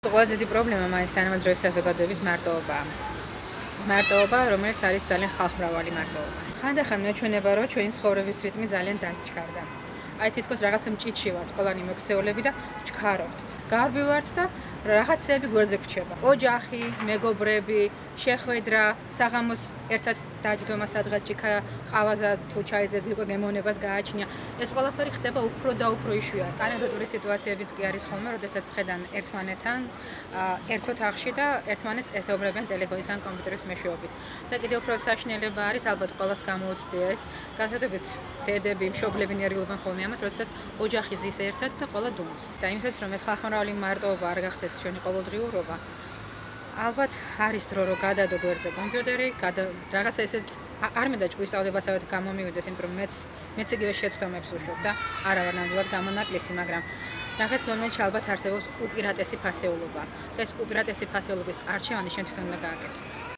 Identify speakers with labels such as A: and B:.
A: ყველაზე დიდი პრობლემა მაინც თანამედროვე საზოგადოების მარტოობა, რომელიც არის ძალიან ხალხმრავალი მარტოობა. ხანდახან მეჩვენება, რომ ჩვენი ცხოვრების რიტმი ძალიან დაჩქარდა. აი თითქოს რაღაცა მჭიდში ვართ ყველანი მოქცეულები და ჩქარობთ. გარბივართ და რაღაცეები გვერდზე გვრჩება. ოჯახი, მეგობრები, შეხვედრა, საღამოს ერთად დაჯდომა სადღაც ჭიქა ყავაზე თუ ჩაიძეს უკვე გემოვნებას გააჩნია. ეს ყველაფერი ხდება უფრო და უფრო იშვიათად. ანეკდოტური სიტუაციებიც კი არის ხოლმე, როდესაც ხედან ერთმანეთთან ერთო თაღში და ერთმანეთს ესაუბრებიან ტელეფონის ან კომპიუტერის მეშვეობით. და კიდევ უფრო საშინელება არის, ალბათ ყველას გამოუცდია ეს, განსაკუთრებით დედები, მშობლები ნერვიულობენ ხოლმე ამას, როდესაც ოჯახი ზის ერთად და ყველა დუმს. და იმისათვის რომ ეს ხალხმრავალი მარტოობა არ გახდეს ჩვენი ყოველდღიურობა, ალბათ არის დრო რომ გადადო გვერდზე კომპიუტერი, რაღაცა ესეთ არ მინდა ჭკვისწავლებასავით გამომივიდეს, იმიტომ რომ მეც იგივე შეცდომებს ვუშვებ და არა ვარ ნამდვილად გამონაკლისი, მაგრამ რაღაც მომენტში ალბათ არსებობს უპირატესი ფასეულობა და ეს უპირატესი ფასეულობის არჩევანი შენ თვითონ უნდა გააკეთო.